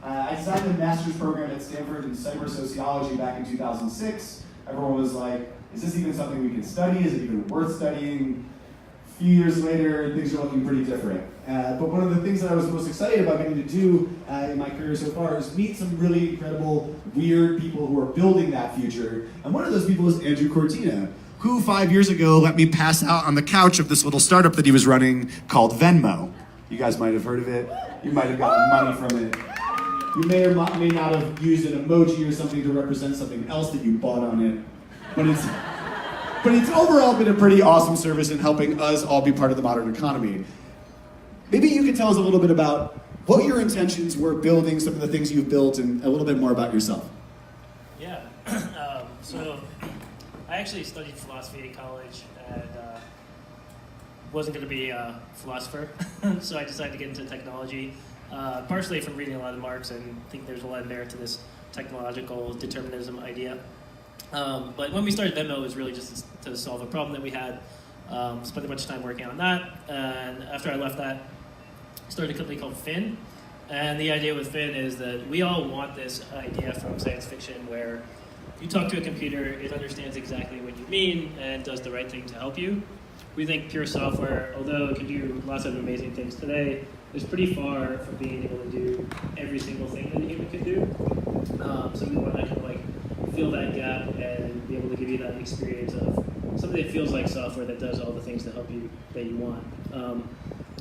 I designed a master's program at Stanford in cyber sociology back in 2006. Everyone was like, is this even something we can study? Is it even worth studying? A few years later, things are looking pretty different. But one of the things that I was most excited about getting to do in my career so far is meet some really incredible, weird people who are building that future. And one of those people is Andrew Kortina, who 5 years ago let me pass out on the couch of this little startup that he was running called Venmo. You guys might have heard of it. You might have gotten money from it. You may or may not have used an emoji or something to represent something else that you bought on it. But it's overall been a pretty awesome service in helping us all be part of the modern economy. Maybe you could tell us a little bit about what your intentions were building, some of the things you've built, and a little bit more about yourself. Yeah, so I actually studied philosophy in college and wasn't going to be a philosopher, so I decided to get into technology, partially from reading a lot of Marx and think there's a lot of merit to this technological determinism idea. But when we started Venmo, it was really just to solve a problem that we had. Spent a bunch of time working on that, and after I left that, started a company called Fin. And the idea with Fin is that we all want this idea from science fiction where you talk to a computer, it understands exactly what you mean and does the right thing to help you. We think pure software, although it can do lots of amazing things today, is pretty far from being able to do every single thing that a human can do. So we want to kind of like fill that gap and be able to give you that experience of something that feels like software that does all the things to help you that you want.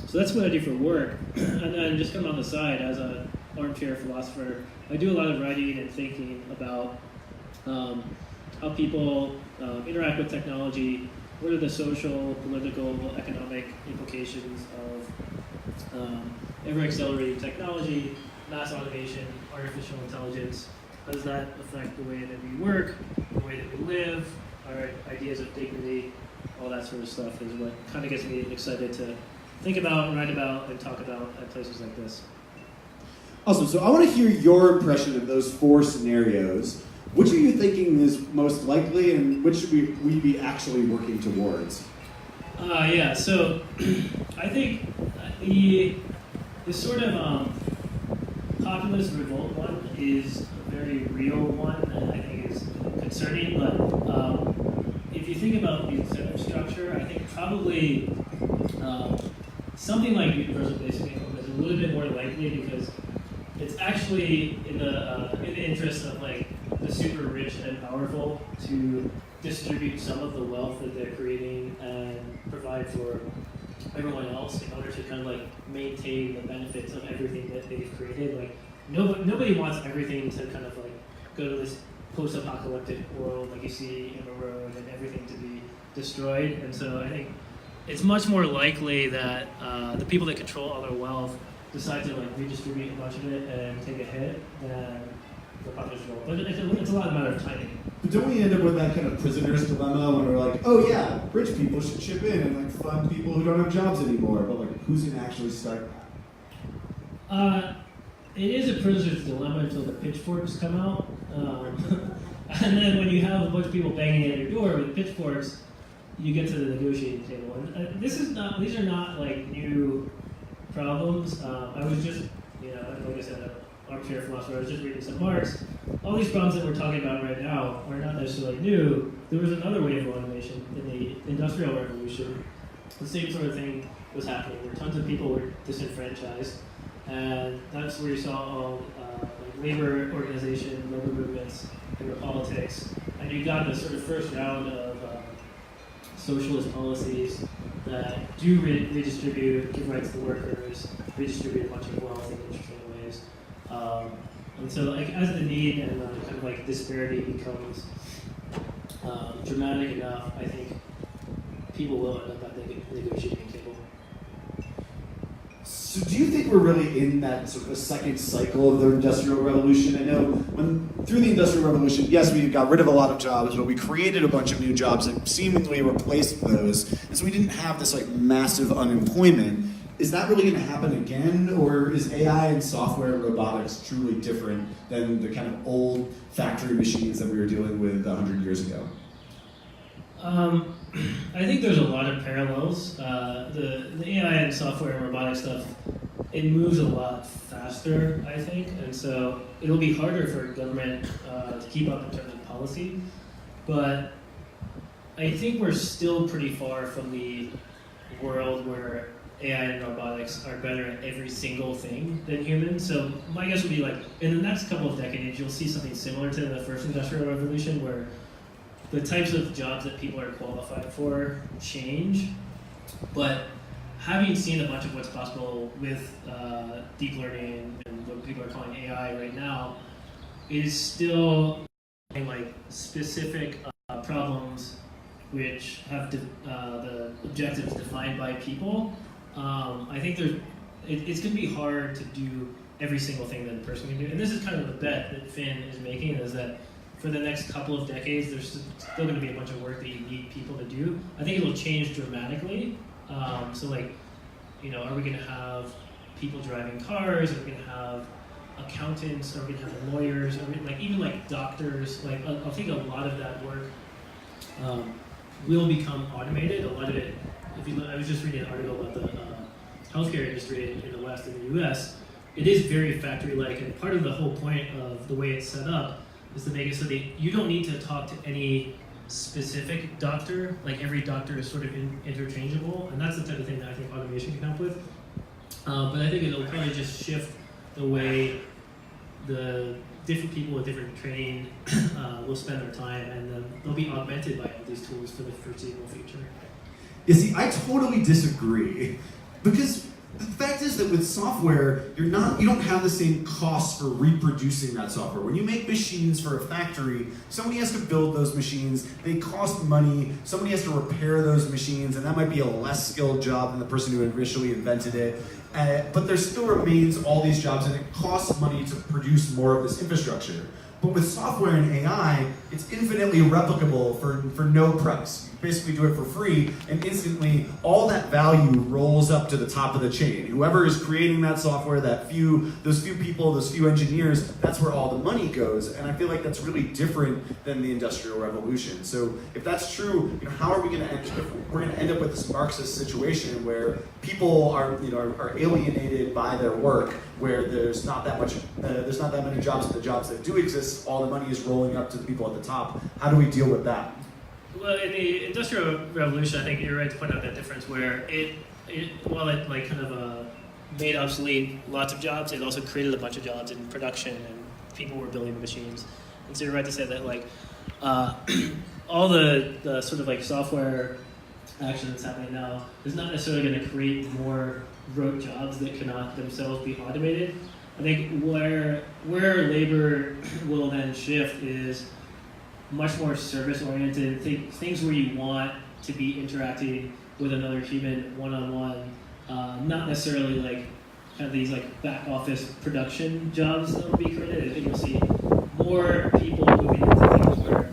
So that's what I do for work. And then just kind of on the side, as an armchair philosopher, I do a lot of writing and thinking about how people interact with technology. What are the social, political, economic implications of ever-accelerating technology, mass automation, artificial intelligence? How does that affect the way that we work, the way that we live, our ideas of dignity, all that sort of stuff is what kind of gets me excited to think about, write about, and talk about at places like this. Awesome. So I want to hear your impression of those four scenarios. Which are you thinking is most likely, and which should we be actually working towards? Yeah, so I think the sort of populist revolt one is a very real one, and I think is concerning, but if you think about the incentive structure, I think probably something like universal basic income is a little bit more likely because it's actually in the interest of like the super rich and powerful to distribute some of the wealth that they're creating and provide for everyone else in order to kind of like maintain the benefits of everything that they've created. Like nobody wants everything to kind of like go to this post-apocalyptic world like you see in the road and everything to be destroyed. And so I think it's much more likely that the people that control all their wealth decide to like redistribute a bunch of it and take a hit than the populist revolt. But it's a lot of matter of timing. But don't we end up with that kind of prisoner's dilemma when we're like, oh yeah, rich people should chip in and like fund people who don't have jobs anymore, but like who's gonna actually start that? It is a prisoner's dilemma until the pitchforks come out. And then when you have a bunch of people banging at your door with pitchforks, you get to the negotiating table. And these are not like new problems. I was just, like I said, an armchair philosopher. I was just reading some Marx. All these problems that we're talking about right now are not necessarily new. There was another wave of automation in the Industrial Revolution. The same sort of thing was happening, where tons of people were disenfranchised, and that's where you saw all like labor organization, labor movements, labor politics, and you got the sort of first round of socialist policies that do redistribute, give rights to workers, redistribute a bunch of wealth in interesting ways. And so like, as the need and kind of like disparity becomes dramatic enough, I think people will end up at the negotiating table. So do you think we're really in that sort of second cycle of the Industrial Revolution? I know through the Industrial Revolution, yes, we got rid of a lot of jobs, but we created a bunch of new jobs that seemingly replaced those. And so we didn't have this like massive unemployment. Is that really going to happen again? Or is AI and software and robotics truly different than the kind of old factory machines that we were dealing with 100 years ago? I think there's a lot of parallels. The AI and software and robotic stuff it moves a lot faster, I think, and so it'll be harder for government to keep up in terms of policy. But I think we're still pretty far from the world where AI and robotics are better at every single thing than humans. So my guess would be like, in the next couple of decades, you'll see something similar to the first industrial revolution, where the types of jobs that people are qualified for change. But having seen a bunch of what's possible with deep learning and what people are calling AI right now, is still like specific problems which have the objectives defined by people. I think it's going to be hard to do every single thing that a person can do. And this is kind of the bet that Fin is making, is that for the next couple of decades, there's still going to be a bunch of work that you need people to do. I think it'll change dramatically. So like, you know, are we going to have people driving cars? Are we going to have accountants? Are we going to have lawyers? Are we, like, even like doctors? Like, I think a lot of that work will become automated. A lot of it, I was just reading an article about the healthcare industry in the West and the US. It is very factory-like, and part of the whole point of the way it's set up is to make it so that you don't need to talk to any specific doctor. Like, every doctor is sort of interchangeable, and that's the type of thing that I think automation can help with. But I think it'll probably just shift the way the different people with different training will spend their time, and then they'll be augmented by all these tools for the foreseeable future. You see, I totally disagree, because the fact is that with software, you don't have the same costs for reproducing that software. When you make machines for a factory, somebody has to build those machines, they cost money, somebody has to repair those machines, and that might be a less skilled job than the person who initially invented it. But there still remains all these jobs, and it costs money to produce more of this infrastructure. But with software and AI, it's infinitely replicable for no price. You basically do it for free, and instantly all that value rolls up to the top of the chain. Whoever is creating that software, those few people, those few engineers, that's where all the money goes. And I feel like that's really different than the Industrial Revolution. So if that's true, how are we going to end? We're going to end up with this Marxist situation where people are alienated by their work, where there's not that many jobs, and the jobs that do exist, all the money is rolling up to the people at the top. How do we deal with that? Well, in the Industrial Revolution, I think you're right to point out that difference where while it like kind of made obsolete lots of jobs, it also created a bunch of jobs in production, and people were building the machines. And so you're right to say that like all the sort of like software action that's happening now is not necessarily going to create more rote jobs that cannot themselves be automated. I think where labor will then shift is much more service-oriented, things where you want to be interacting with another human one-on-one, not necessarily like kind of these like back office production jobs that will be created. I think you'll see more people moving into things where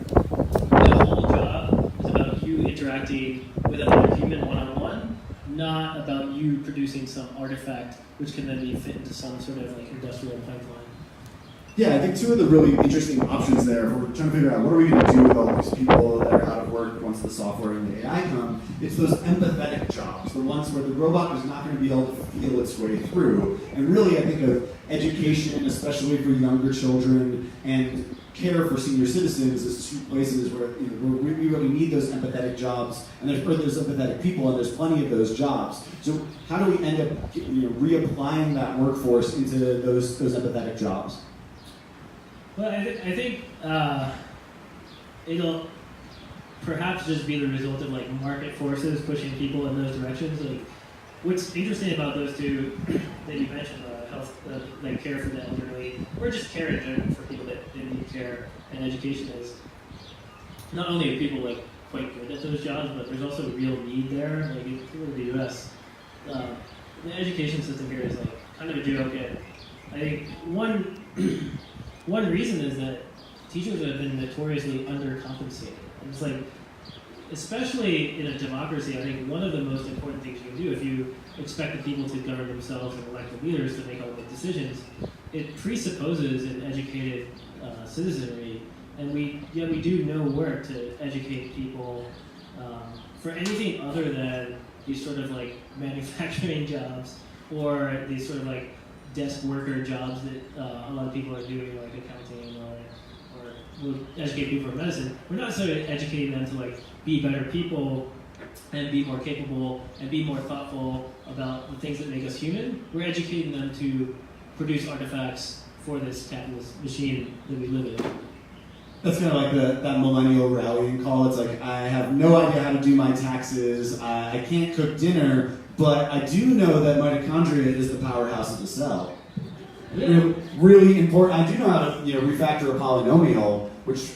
the whole job is about you interacting with another human one-on-one, not about you producing some artifact which can then be fit into some sort of like industrial pipeline. Yeah, I think two of the really interesting options there, if we're trying to figure out what are we going to do with all these people that are out of work once the software and the AI come, it's those empathetic jobs, the ones where the robot is not going to be able to feel its way through. And really, I think of education, especially for younger children, and care for senior citizens as two places where we really need those empathetic jobs, and there's empathetic people, and there's plenty of those jobs. So how do we end up reapplying that workforce into those empathetic jobs? Well, I think it'll perhaps just be the result of like market forces pushing people in those directions. Like, what's interesting about those two that you mentioned, health, like care for the elderly, or just care in general for people that need care and education, is not only are people like quite good at those jobs, but there's also a real need there. Like, if you look at the U.S., the education system here is like kind of a joke. And I think one reason is that teachers have been notoriously undercompensated. And it's like, especially in a democracy, I think one of the most important things you can do if you expect the people to govern themselves and elect the leaders to make all the decisions, it presupposes an educated citizenry. And we do no work to educate people for anything other than these sort of like manufacturing jobs or these sort of like desk worker jobs that a lot of people are doing, like accounting or will educate people for medicine. We're not necessarily educating them to like be better people and be more capable and be more thoughtful about the things that make us human. We're educating them to produce artifacts for this capitalist machine that we live in. That's kind of like that millennial rallying call. It's like, I have no idea how to do my taxes, I can't cook dinner, but I do know that mitochondria is the powerhouse of the cell. Yeah. Really important. I do know how to refactor a polynomial, which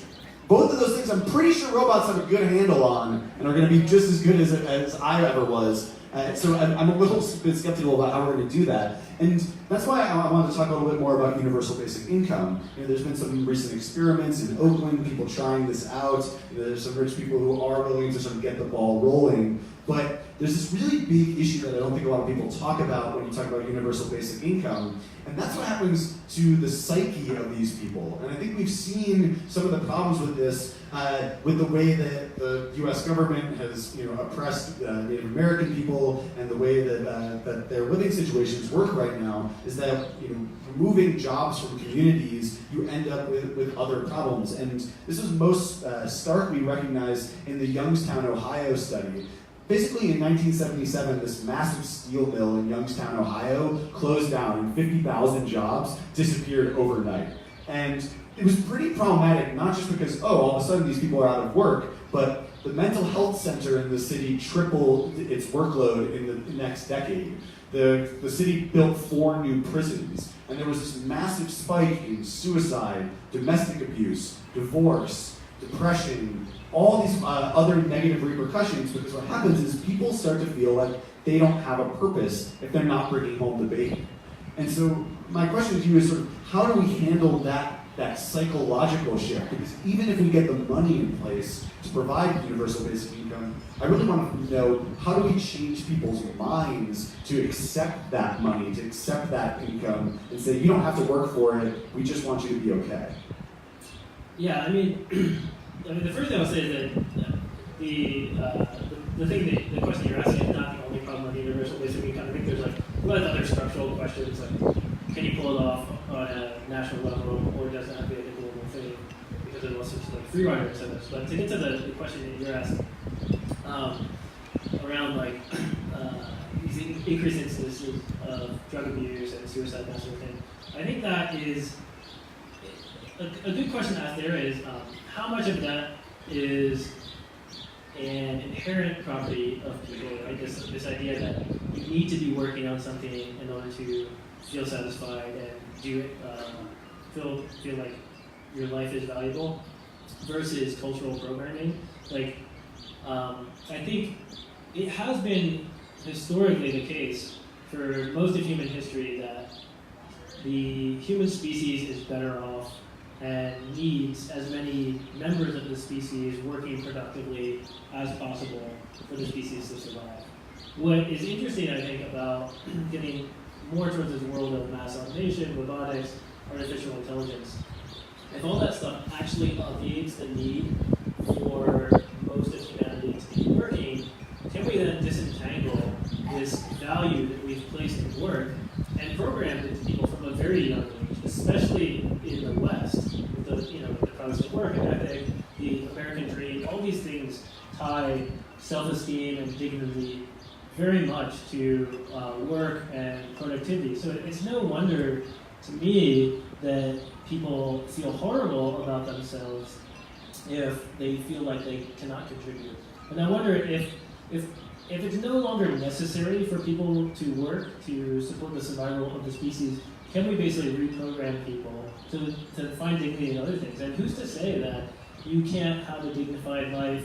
both of those things I'm pretty sure robots have a good handle on and are going to be just as good as I ever was. So I'm a little bit skeptical about how we're going to do that. And that's why I wanted to talk a little bit more about universal basic income. There's been some recent experiments in Oakland, people trying this out. There's some rich people who are willing to sort of get the ball rolling. But there's this really big issue that I don't think a lot of people talk about when you talk about universal basic income, and that's what happens to the psyche of these people. And I think we've seen some of the problems with this, with the way that the U.S. government has, oppressed Native American people, and the way that their living situations work right now is that, removing jobs from communities, you end up with other problems. And this was most starkly recognized in the Youngstown, Ohio study. Basically, in 1977, this massive steel mill in Youngstown, Ohio, closed down, and 50,000 jobs disappeared overnight. And it was pretty problematic, not just because, all of a sudden these people are out of work, but the mental health center in the city tripled its workload in the next decade. The city built 4 new prisons, and there was this massive spike in suicide, domestic abuse, divorce, depression, all these other negative repercussions, because what happens is people start to feel like they don't have a purpose if they're not bringing home the bacon. And so my question to you is sort of, how do we handle that psychological shift? Because even if we get the money in place to provide universal basic income, I really want to know, how do we change people's minds to accept that money, to accept that income, and say, you don't have to work for it, we just want you to be okay? Yeah, I mean, the first thing I'll say is that the question you're asking is not the only problem with universal basic income. I think there's like a lot of other structural questions, like can you pull it off on a national level, or does it have to be like a global thing because of all sorts of like free rider incentives. But to get to the question that you're asking around like these increased instances of drug abuse and suicide, that sort of thing, I think that is a good question to ask there is how much of that is an inherent property of people, right? This idea that you need to be working on something in order to feel satisfied and do it, feel like your life is valuable, versus cultural programming. Like, I think it has been historically the case for most of human history that the human species is better off and needs as many members of the species working productively as possible for the species to survive. What is interesting, I think, about getting more towards this world of mass automation, robotics, artificial intelligence, if all that stuff actually obviates the need for most of humanity to be working, can we then disentangle this value that we've placed in work and program it to people from a very young age, especially in the West, with the promise of work ethic, the American dream, all these things tie self-esteem and dignity very much to work and productivity. So it's no wonder to me that people feel horrible about themselves if they feel like they cannot contribute. And I wonder if it's no longer necessary for people to work to support the survival of the species, can we basically reprogram people to find dignity in other things? And who's to say that you can't have a dignified life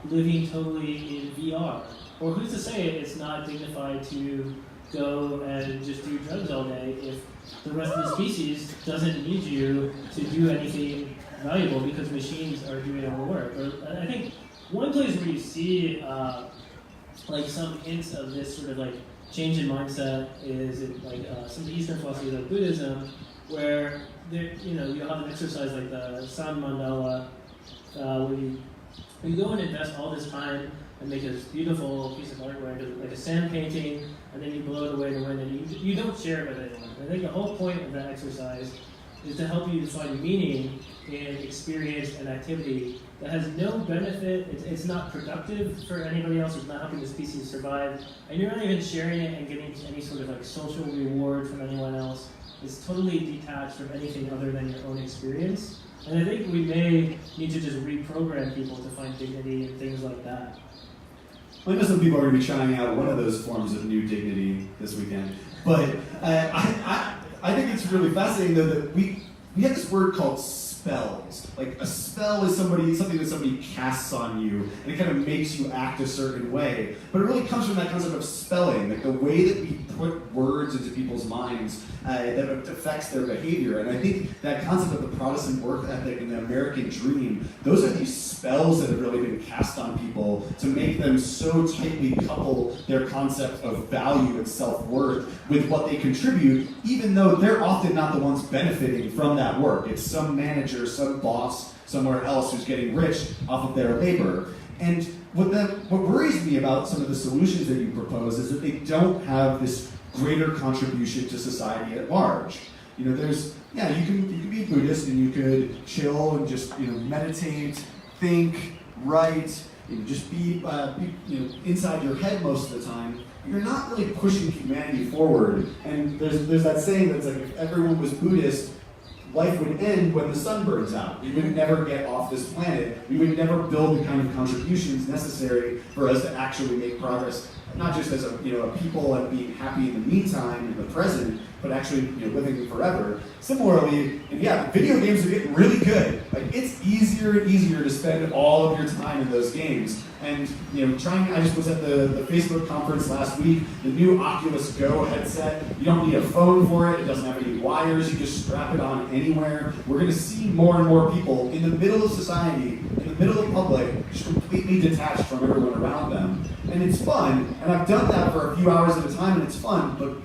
living totally in VR? Or who's to say it's not dignified to go and just do drugs all day if the rest of the species doesn't need you to do anything valuable because machines are doing all the work? Or, I think one place where you see like some hints of this sort of like change in mindset is in like some Eastern philosophies like Buddhism, where there, you have an exercise like the San Mandala, where you go and invest all this time and make this beautiful piece of artwork, like a sand painting, and then you blow it away in the wind, and you don't share it with anyone. I think the whole point of that exercise is to help you find meaning in experience and activity that has no benefit, it's not productive for anybody else, it's not helping the species survive, and you're not even sharing it and getting any sort of like social reward from anyone else. It's totally detached from anything other than your own experience. And I think we may need to just reprogram people to find dignity and things like that. I know some people are going to be trying out one of those forms of new dignity this weekend, but I think it's really fascinating though that we have this word called spells. Like a spell is something that somebody casts on you, and it kind of makes you act a certain way. But it really comes from that concept of spelling, like the way that we put words into people's minds that affects their behavior. And I think that concept of the Protestant work ethic and the American dream, those are these spells that have really been cast on people to make them so tightly couple their concept of value and self-worth with what they contribute, even though they're often not the ones benefiting from that work. It's some manager, some boss somewhere else who's getting rich off of their labor. And what worries me about some of the solutions that you propose is that they don't have this greater contribution to society at large. You know, you can be a Buddhist and you could chill and just meditate, think, write, just be inside your head most of the time. You're not really pushing humanity forward. And there's that saying that's like, if everyone was Buddhist, life would end when the sun burns out. We would never get off this planet. We would never build the kind of contributions necessary for us to actually make progress, not just as a people and being happy in the meantime, in the present, but actually living forever. Similarly, video games are getting really good. Like it's easier and easier to spend all of your time in those games. And I just was at the Facebook conference last week. The new Oculus Go headset. You don't need a phone for it. It doesn't have any wires. You just strap it on anywhere. We're going to see more and more people in the middle of society, in the middle of public, just completely detached from everyone around them. And it's fun. And I've done that for a few hours at a time, and it's fun. But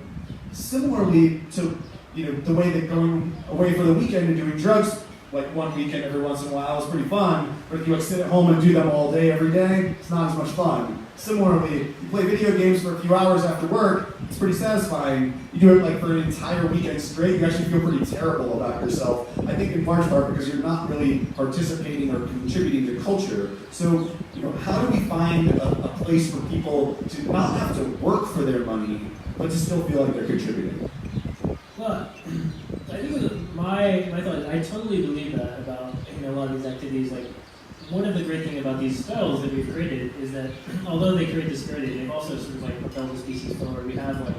similarly to the way that going away for the weekend and doing drugs like one weekend every once in a while is pretty fun, but if you sit at home and do them all day every day, it's not as much fun. Similarly, you play video games for a few hours after work, it's pretty satisfying. You do it like for an entire weekend straight, you actually feel pretty terrible about yourself. I think in large part because you're not really participating or contributing to culture. So, how do we find a place for people to not have to work for their money, but to still feel like they're contributing? Well, I think my thought is I totally believe that about a lot of these activities. Like one of the great things about these spells that we've created is that although they create disparity, they've also sort of like propelled the species forward. We have like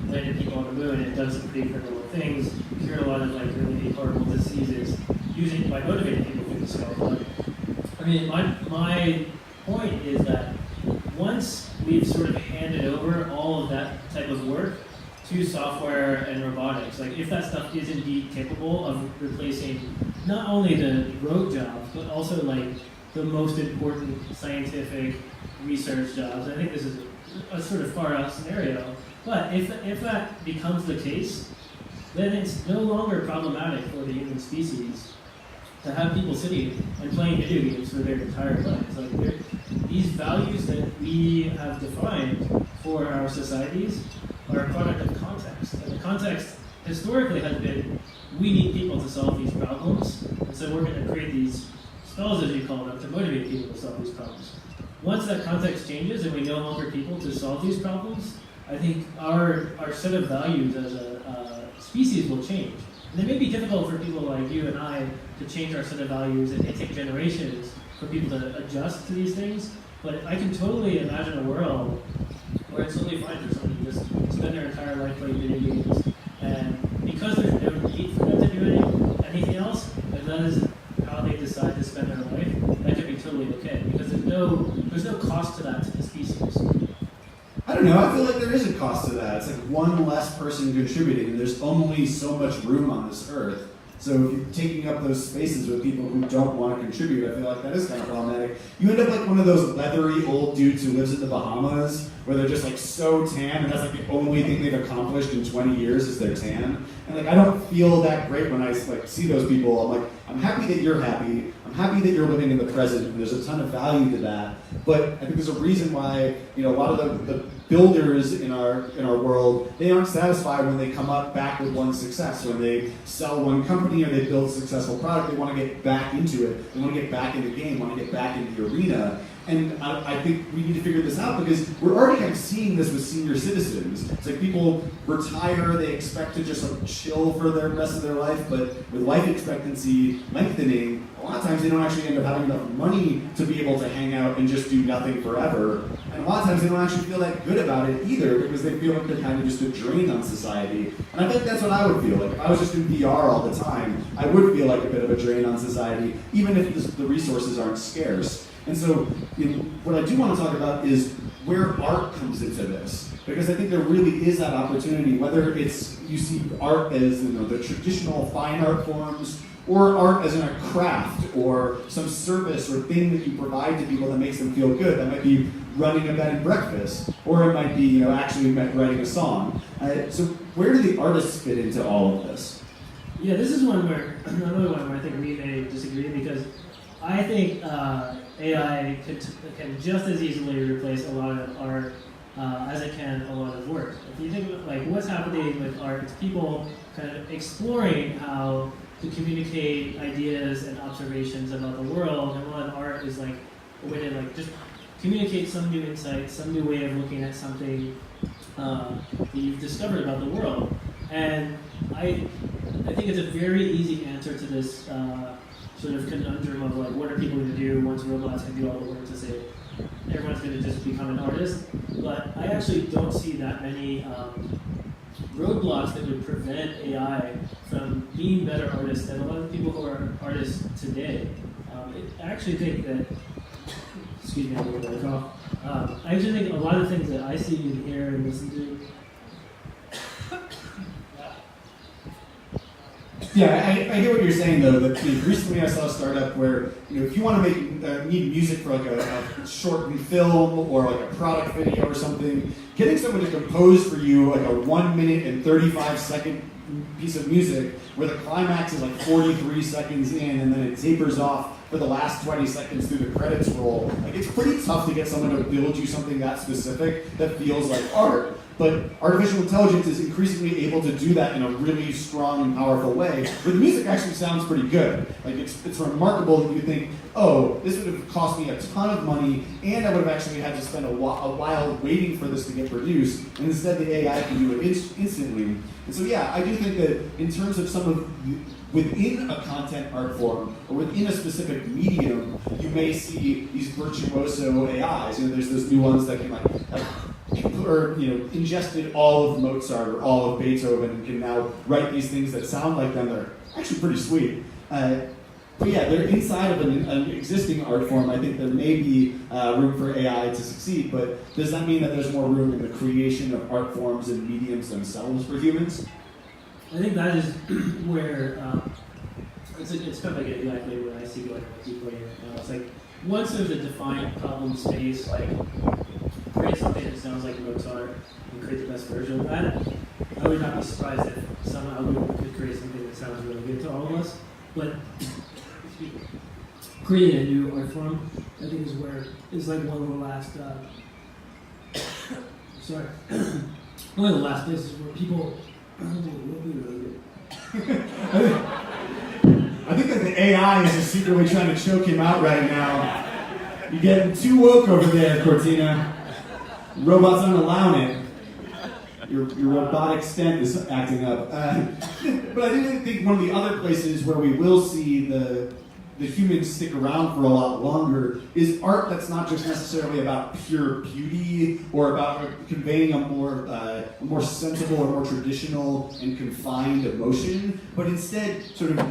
landed people on the moon and done some pretty incredible things, cured a lot of like really horrible diseases by motivating people through the spell. But I mean, my point is that once we've sort of handed over all of that type of work to software and robotics, like if that stuff is indeed capable of replacing not only the rote jobs, but also like the most important scientific research jobs. I think this is a sort of far out scenario, but if that becomes the case, then it's no longer problematic for the human species to have people sitting and playing video games for their entire lives. Like these values that we have defined for our societies are a product of context. And the context historically has been, we need people to solve these problems, and so we're going to create these spells, as you call them, to motivate people to solve these problems. Once that context changes and we no longer people to solve these problems, I think our set of values as a species will change. And it may be difficult for people like you and I to change our set of values. It may take generations for people to adjust to these things, but I can totally imagine a world where it's totally fine for someone to just spend their entire life playing video games, and because there's no need for them to do anything else, if that is how they decide to spend their life, that could be totally okay, because there's no cost to that to the species. I don't know, I feel like there is a cost to that. It's like one less person contributing, and there's only so much room on this earth. So if you're taking up those spaces with people who don't want to contribute, I feel like that is kind of problematic. You end up like one of those leathery old dudes who lives in the Bahamas, where they're just like so tan, and that's like the only thing they've accomplished in 20 years is their tan. And like I don't feel that great when I like see those people. I'm like, I'm happy that you're happy. I'm happy that you're living in the present, and there's a ton of value to that. But I think there's a reason why, you know, a lot of the builders in our world, they aren't satisfied when they come up back with one success. When they sell one company or they build a successful product, they want to get back into it. They want to get back in the game, want to get back into the arena. And I think we need to figure this out because we're already kind of seeing this with senior citizens. It's like people retire, they expect to just like chill for the rest of their life, but with life expectancy lengthening, a lot of times they don't actually end up having enough money to be able to hang out and just do nothing forever. And a lot of times they don't actually feel that good about it either because they feel like they're kind of just a drain on society. And I think that's what I would feel like. If I was just in PR all the time, I would feel like a bit of a drain on society, even if the resources aren't scarce. And so, you know, what I do want to talk about is where art comes into this, because I think there really is that opportunity. Whether it's you see art as, you know, the traditional fine art forms, or art as in a craft or some service or thing that you provide to people that makes them feel good. That might be running a bed and breakfast, or it might be, you know, actually writing a song. So where do the artists fit into all of this? Yeah, this is another one where I think we may disagree because I think AI can just as easily replace a lot of art as it can a lot of work. If you think about like what's happening with art, it's people kind of exploring how to communicate ideas and observations about the world, and a lot of art is like a way to like just communicate some new insight, some new way of looking at something that you've discovered about the world. And I think it's a very easy answer to this sort of conundrum of like, what are people going to do once robots can do all the work to say everyone's going to just become an artist? But I actually don't see that many roadblocks that would prevent AI from being better artists than a lot of people who are artists today. I actually think that, excuse me, I'm going to cough. I actually think a lot of things that I see and hear and listen to. Yeah, I hear what you're saying though. That recently I saw a startup where, you know, if you want to need music for like a shortened film or like a product video or something, getting someone to compose for you like a 1 minute and 35-second piece of music where the climax is like 43 seconds in and then it tapers off for the last 20 seconds through the credits roll. Like it's pretty tough to get someone to build you something that specific that feels like art. But artificial intelligence is increasingly able to do that in a really strong and powerful way, where the music actually sounds pretty good. Like it's remarkable that you think, oh, this would have cost me a ton of money, and I would have actually had to spend a while waiting for this to get produced, and instead the AI can do it instantly. And so yeah, I do think that in terms of some of within a content art form, or within a specific medium, you may see these virtuoso AIs. You know, there's those new ones that can ingested all of Mozart or all of Beethoven and can now write these things that sound like them. They're actually pretty sweet. But yeah, they're inside of an existing art form. I think there may be room for AI to succeed, but does that mean that there's more room in the creation of art forms and mediums themselves for humans? I think that is where it's kind of like exactly what I see going on with deep learning. It's like once there's a defined problem space, like create something that sounds like Mozart and create the best version of that, I would not be surprised if some algorithm could create something that sounds really good to all of us. But creating a new art form, I think is like one of the last one of the last places where people will be really good. I think that the AI is just secretly trying to choke him out right now. You're getting too woke over there, Kortina. Robots aren't allowing it. Your robotic stent is acting up. But I think one of the other places where we will see the humans stick around for a lot longer is art that's not just necessarily about pure beauty or about conveying a more sensible or more traditional and confined emotion, but instead sort of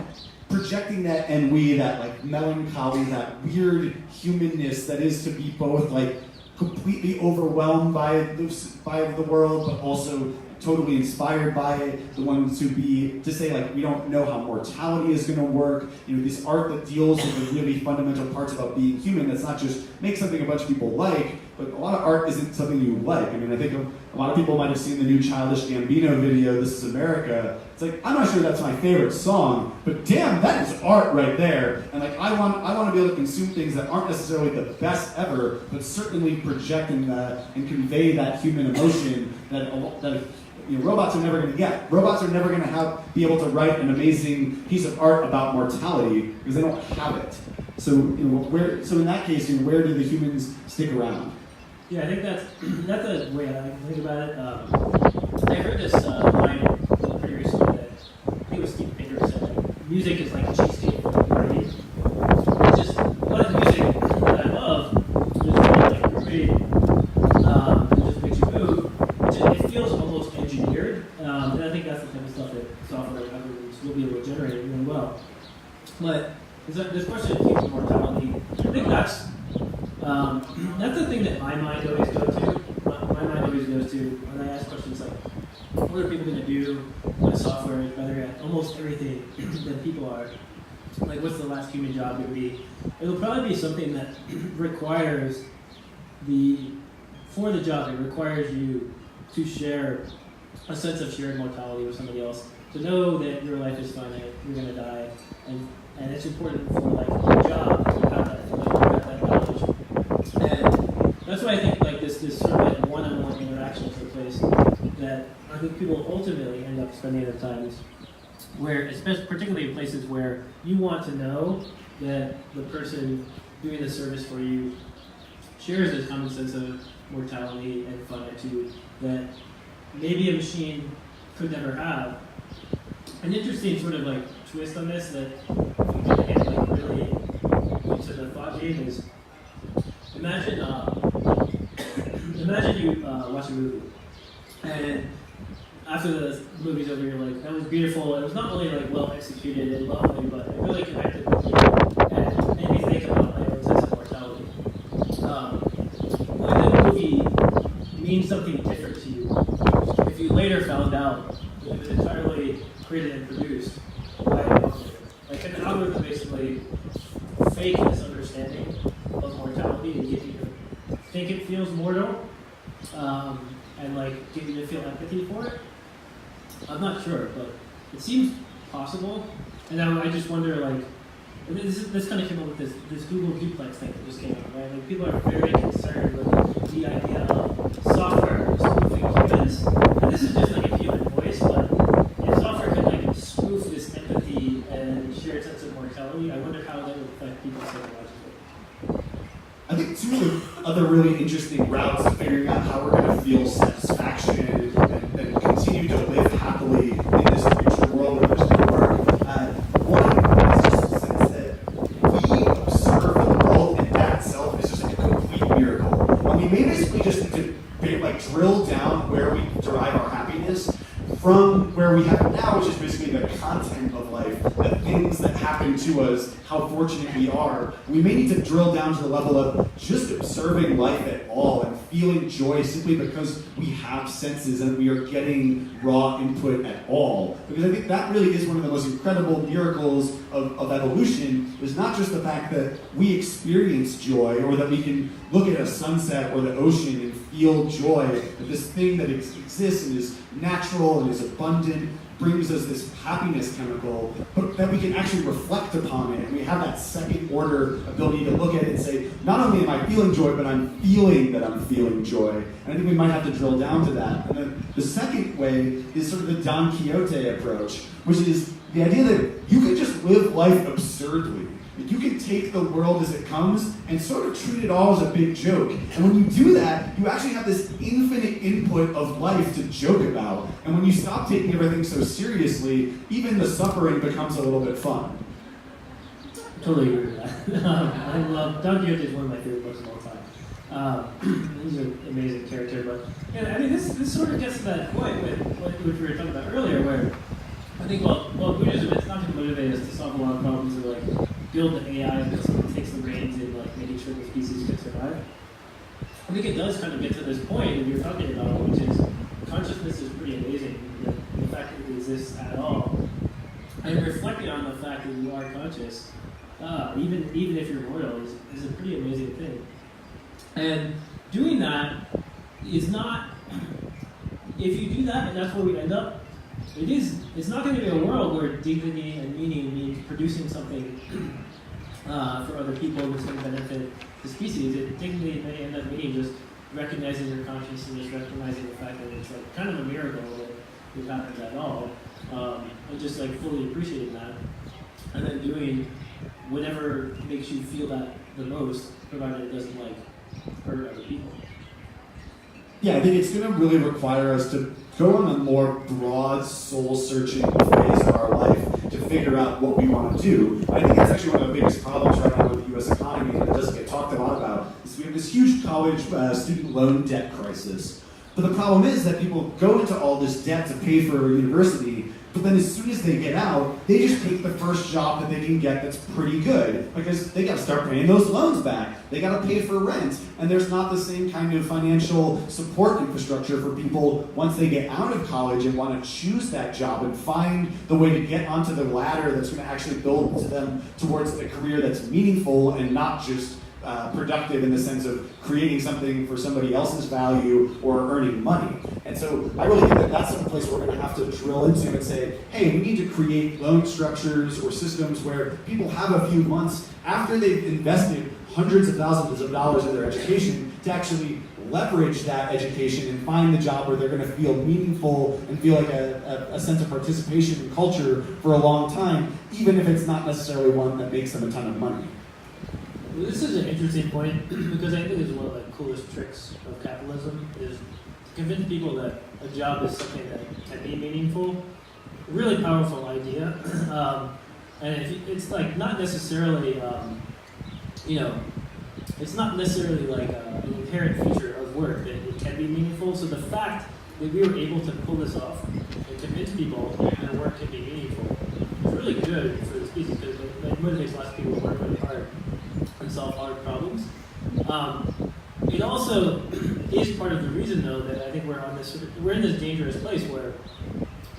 projecting that ennui, that like melancholy, that weird humanness that is to be both like completely overwhelmed by the world, but also totally inspired by it, the ones to say like we don't know how mortality is going to work, this art that deals with the really fundamental parts about being human, that's not just make something a bunch of people like, but a lot of art isn't something you like. I mean, I think a lot of people might have seen the new Childish Gambino video, This Is America. It's like, I'm not sure that's my favorite song, but damn, that is art right there. And like, I want to be able to consume things that aren't necessarily the best ever, but certainly project and convey that human emotion that robots are never going to get. Robots are never going to be able to write an amazing piece of art about mortality because they don't have it. So, so in that case, where do the humans stick around? Yeah, I think that's a way I like to think about it. I heard this line pretty recently that I think it was Steve Pinker said, music is like a cheesecake for the party. It's just a lot of music that I love, just like great, it just makes you move. It feels almost engineered, and I think that's the type of stuff that software algorithms will be able to generate really well. But this question of human mortality, I think that's the thing that my mind always goes to. My mind always goes to when I ask questions like, what are people going to do when software is better at almost everything than people are? Like, what's the last human job going to be? It'll probably be something that requires for the job, it requires you to share a sense of shared mortality with somebody else, to know that your life is finite, you're going to die, and it's important for like your job to have that knowledge. And that's why I think like this sort of like one-on-one interaction takes place that I think people ultimately end up spending their times where, especially particularly in places where you want to know that the person doing the service for you shares this common sense of mortality and finitude that maybe a machine could never have. An interesting sort of like twist on this that we can get like really into the thought game is imagine you watch a movie and after the movie's over you're like, that was beautiful, it was not only like well executed and lovely, but it really connected with you and made me think about my own sense of mortality. When the movie means something different to you, if you later found out that it was entirely created and produced by an algorithm, like an algorithm basically fake this understanding of mortality and get you to think it feels mortal, and like get you to feel empathy for it. I'm not sure, but it seems possible. And now I just wonder, like, this kind of came up with this Google Duplex thing that just came out, right? Like, people are very concerned with the idea of software spoofing humans. And this is just like a human voice, but if software could like spoof this empathy and shared sense of mortality, I wonder how that would affect people psychologically. I think two of the other really interesting routes of figuring out how we're going to feel satisfaction and continue to live happily in this future world where there's no work. One is just the sense that we observe the world, and that itself is just like a complete miracle. And we may basically just need to like drill down where we derive our happiness from where we have it now, which is basically the content of life, the things that happen to us, how fortunate we are. We may need to drill down to the level of just observing life at all and feeling joy simply because we have senses and we are getting raw input at all. Because I think that really is one of the most incredible miracles of evolution, is not just the fact that we experience joy or that we can look at a sunset or the ocean and feel joy, that this thing that exists and is natural and is abundant brings us this happiness chemical, but that we can actually reflect upon it. And we have that second order ability to look at it and say, not only am I feeling joy, but I'm feeling that I'm feeling joy. And I think we might have to drill down to that. And then the second way is sort of the Don Quixote approach, which is the idea that you can just live life absurdly. You can take the world as it comes and sort of treat it all as a big joke. And when you do that, you actually have this infinite input of life to joke about. And when you stop taking everything so seriously, even the suffering becomes a little bit fun. Totally agree with that. I love Don Quixote is one of my favorite books of all time. He's an amazing character, but yeah, I mean this sort of gets to that point which we were talking about earlier, where I think well Buddhism, it's not to motivate us to solve a lot of problems or like build the AI that sort of takes the reins in like making sure the species can survive. I think it does kind of get to this point that you're talking about, which is consciousness is pretty amazing. The fact that it exists at all, and reflecting on the fact that you are conscious, even if you're mortal, is a pretty amazing thing. And doing that is not. If you do that, and that's where we end up, it's not going to be a world where dignity and meaning means producing something for other people that's going to benefit the species. Dignity may end up meaning just recognizing your consciousness, recognizing the fact that it's like kind of a miracle that it happens at all, and just like fully appreciating that, and then doing whatever makes you feel that the most, provided it doesn't like hurt other people. Yeah, I think it's going to really require us to go on a more broad, soul-searching phase of our life to figure out what we want to do. I think that's actually one of the biggest problems right now with the U.S. economy that doesn't get talked a lot about. Is we have this huge college student loan debt crisis. But the problem is that people go into all this debt to pay for university, but then as soon as they get out, they just take the first job that they can get that's pretty good, because they got to start paying those loans back. They got to pay for rent, and there's not the same kind of financial support infrastructure for people once they get out of college and want to choose that job and find the way to get onto the ladder that's going to actually build to them towards a career that's meaningful and not just productive in the sense of creating something for somebody else's value or earning money. And so I really think that that's some place we're going to have to drill into and say, hey, we need to create loan structures or systems where people have a few months after they've invested hundreds of thousands of dollars in their education to actually leverage that education and find the job where they're going to feel meaningful and feel like a sense of participation in culture for a long time, even if it's not necessarily one that makes them a ton of money. Well, this is an interesting point because I think it's one of the coolest tricks of capitalism is to convince people that a job is something that can be meaningful. A really powerful idea, and it's like not necessarily, it's not necessarily like an inherent feature of work that it can be meaningful. So the fact that we were able to pull this off and convince people that work can be meaningful is really good for the species because it motivates lots of people to work really hard and solve hard problems. It also is part of the reason, though, that I think we're in this dangerous place where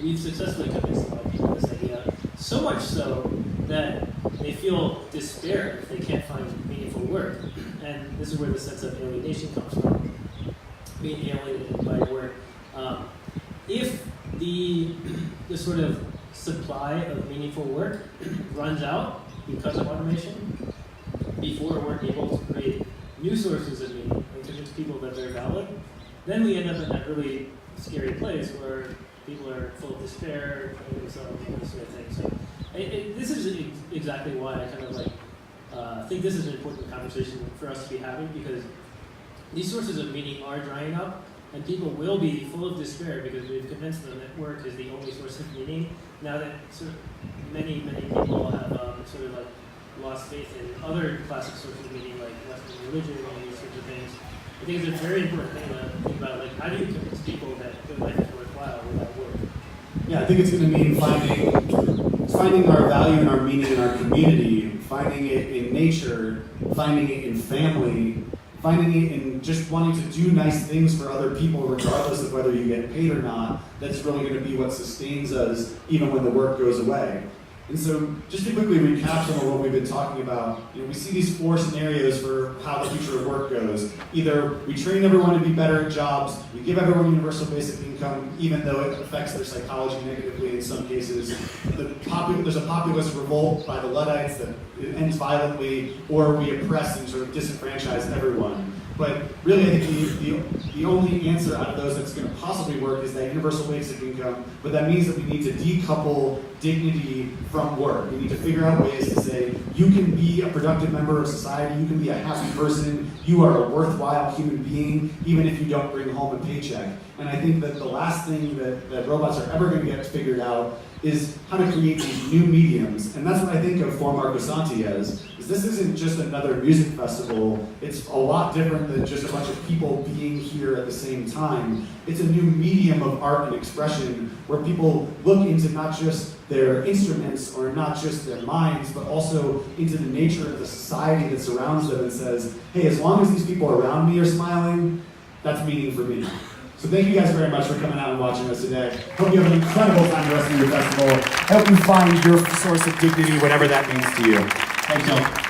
we've successfully convinced a lot of people of this idea, so much so that they feel despair if they can't find meaningful work. And this is where the sense of alienation comes from, being alienated by work. If the sort of supply of meaningful work runs out because of automation, before we're able to create new sources of meaning and convince people that they're valid, then we end up in that really scary place where people are full of despair, and this sort of thing. So this is exactly why I kind of like think this is an important conversation for us to be having, because these sources of meaning are drying up, and people will be full of despair because we've convinced them that work is the only source of meaning. Now that sort of many people have sort of like lost faith in other classic sources of meaning like Western religion and these sorts of things, I think it's a very important thing to think about. Like, how do you convince people that their life is worthwhile without work? Yeah, I think it's going to mean finding our value and our meaning in our community, finding it in nature, finding it in family, finding it in just wanting to do nice things for other people regardless of whether you get paid or not. That's really going to be what sustains us even when the work goes away. And so, just to quickly recap some of what we've been talking about, we see these four scenarios for how the future of work goes. Either we train everyone to be better at jobs, we give everyone universal basic income, even though it affects their psychology negatively in some cases. There's a populist revolt by the Luddites that ends violently, or we oppress and sort of disenfranchise everyone. But really, I think the only answer out of those that's going to possibly work is that universal basic income, but that means that we need to decouple dignity from work. We need to figure out ways to say, you can be a productive member of society, you can be a happy person, you are a worthwhile human being, even if you don't bring home a paycheck. And I think that the last thing that robots are ever going to get figured out is how to create these new mediums. And that's what I think of For Marco Santi as. This isn't just another music festival. It's a lot different than just a bunch of people being here at the same time. It's a new medium of art and expression where people look into not just their instruments or not just their minds, but also into the nature of the society that surrounds them and says, hey, as long as these people around me are smiling, that's meaning for me. So thank you guys very much for coming out and watching us today. Hope you have an incredible time the rest of your festival. Hope you find your source of dignity, whatever that means to you. Thanks, y'all.